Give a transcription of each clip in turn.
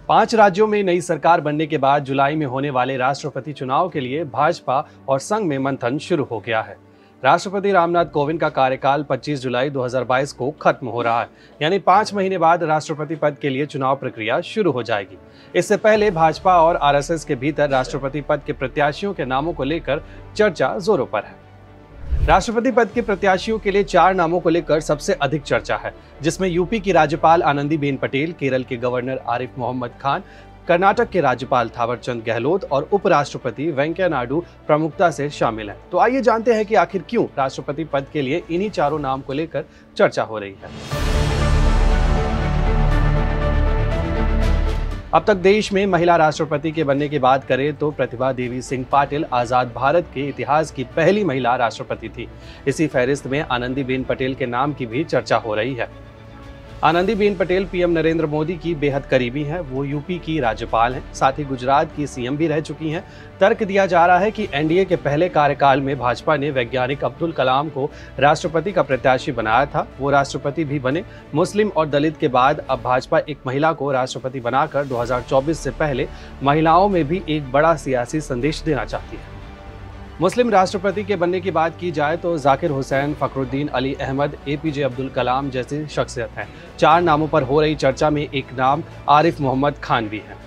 5 राज्यों में नई सरकार बनने के बाद जुलाई में होने वाले राष्ट्रपति चुनाव के लिए भाजपा और संघ में मंथन शुरू हो गया है। राष्ट्रपति रामनाथ कोविंद का कार्यकाल 25 जुलाई 2022 को खत्म हो रहा है, यानी 5 महीने बाद राष्ट्रपति पद के लिए चुनाव प्रक्रिया शुरू हो जाएगी। इससे पहले भाजपा और आरएसएस के भीतर राष्ट्रपति पद के प्रत्याशियों के नामों को लेकर चर्चा जोरों पर है। राष्ट्रपति पद के प्रत्याशियों के लिए 4 नामों को लेकर सबसे अधिक चर्चा है, जिसमें यूपी की राज्यपाल आनंदीबेन पटेल, केरल के गवर्नर आरिफ मोहम्मद खान, कर्नाटक के राज्यपाल थावरचंद गहलोत और उपराष्ट्रपति वेंकैया नायडू प्रमुखता से शामिल हैं। तो आइए जानते हैं कि आखिर क्यों राष्ट्रपति पद के लिए इन्हीं चारों नाम को लेकर चर्चा हो रही है। अब तक देश में महिला राष्ट्रपति के बनने की बात करें तो प्रतिभा देवी सिंह पाटिल आजाद भारत के इतिहास की पहली महिला राष्ट्रपति थी। इसी फहरिस्त में आनंदीबेन पटेल के नाम की भी चर्चा हो रही है। आनंदीबेन पटेल पीएम नरेंद्र मोदी की बेहद करीबी हैं। वो यूपी की राज्यपाल हैं, साथ ही गुजरात की सीएम भी रह चुकी हैं। तर्क दिया जा रहा है कि एनडीए के पहले कार्यकाल में भाजपा ने वैज्ञानिक अब्दुल कलाम को राष्ट्रपति का प्रत्याशी बनाया था। वो राष्ट्रपति भी बने। मुस्लिम और दलित के बाद अब भाजपा एक महिला को राष्ट्रपति बनाकर 2024 से पहले महिलाओं में भी एक बड़ा सियासी संदेश देना चाहती है। मुस्लिम राष्ट्रपति के बनने की बात की जाए तो जाकिर हुसैन, फखरुद्दीन अली अहमद, एपीजे अब्दुल कलाम जैसी शख्सियत हैं। 4 नामों पर हो रही चर्चा में एक नाम आरिफ मोहम्मद खान भी है।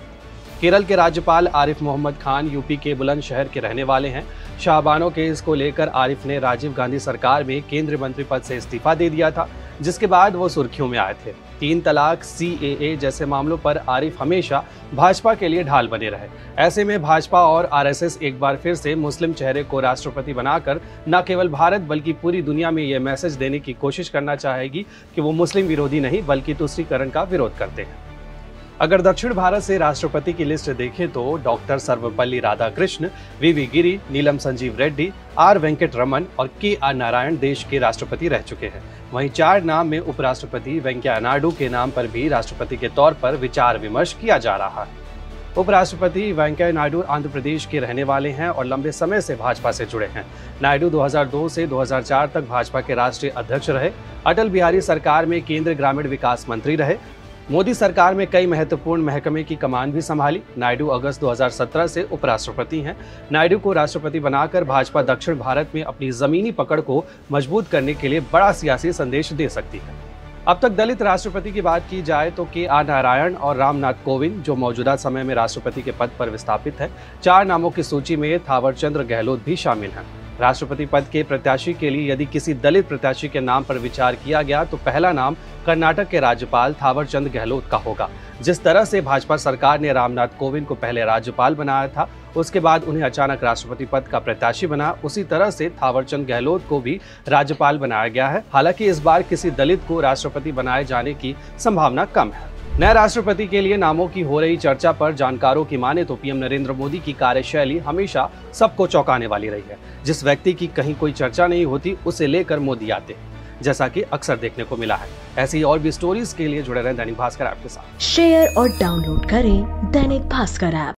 केरल के राज्यपाल आरिफ मोहम्मद खान यूपी के बुलंदशहर के रहने वाले हैं। शाहबानो केस को लेकर आरिफ ने राजीव गांधी सरकार में केंद्रीय मंत्री पद से इस्तीफा दे दिया था, जिसके बाद वो सुर्खियों में आए थे। 3 तलाक, सीएए जैसे मामलों पर आरिफ हमेशा भाजपा के लिए ढाल बने रहे। ऐसे में भाजपा और आरएसएस एक बार फिर से मुस्लिम चेहरे को राष्ट्रपति बनाकर न केवल भारत बल्कि पूरी दुनिया में ये मैसेज देने की कोशिश करना चाहेगी कि वो मुस्लिम विरोधी नहीं बल्कि तुष्टीकरण का विरोध करते हैं। अगर दक्षिण भारत से राष्ट्रपति की लिस्ट देखें तो doctor Sarvepalli Radhakrishna, VV Giri, Neelam Sanjiva Reddy, R Venkat Raman और के.आर. नारायण देश के राष्ट्रपति रह चुके हैं। वहीं 4 नाम में उपराष्ट्रपति वेंकैया नायडू के नाम पर भी राष्ट्रपति के तौर पर विचार विमर्श किया जा रहा है। उपराष्ट्रपति वेंकैया नायडू आंध्र प्रदेश के रहने वाले हैं और लंबे समय से भाजपा से जुड़े हैं। नायडू 2002 से 2004 तक भाजपा के राष्ट्रीय अध्यक्ष रहे। अटल बिहारी सरकार में केंद्रीय ग्रामीण विकास मंत्री रहे। मोदी सरकार में कई महत्वपूर्ण महकमे की कमान भी संभाली। नायडू अगस्त 2017 से उपराष्ट्रपति हैं। नायडू को राष्ट्रपति बनाकर भाजपा दक्षिण भारत में अपनी जमीनी पकड़ को मजबूत करने के लिए बड़ा सियासी संदेश दे सकती है। अब तक दलित राष्ट्रपति की बात की जाए तो के.आर. नारायण और रामनाथ कोविंद, जो मौजूदा समय में राष्ट्रपति के पद पर विस्थापित है। 4 नामों की सूची में थावरचंद गहलोत भी शामिल हैं। राष्ट्रपति पद के प्रत्याशी के लिए यदि किसी दलित प्रत्याशी के नाम पर विचार किया गया तो पहला नाम कर्नाटक के राज्यपाल थावरचंद गहलोत का होगा। जिस तरह से भाजपा सरकार ने रामनाथ कोविंद को पहले राज्यपाल बनाया था, उसके बाद उन्हें अचानक राष्ट्रपति पद का प्रत्याशी बना, उसी तरह से थावरचंद गहलोत को भी राज्यपाल बनाया गया है। हालांकि इस बार किसी दलित को राष्ट्रपति बनाए जाने की संभावना कम है। नए राष्ट्रपति के लिए नामों की हो रही चर्चा पर जानकारों की माने तो पीएम नरेंद्र मोदी की कार्यशैली हमेशा सबको चौंकाने वाली रही है। जिस व्यक्ति की कहीं कोई चर्चा नहीं होती, उसे लेकर मोदी आते हैं, जैसा कि अक्सर देखने को मिला है। ऐसी और भी स्टोरीज के लिए जुड़े रहें दैनिक भास्कर ऐप के साथ। शेयर और डाउनलोड करें दैनिक भास्कर ऐप।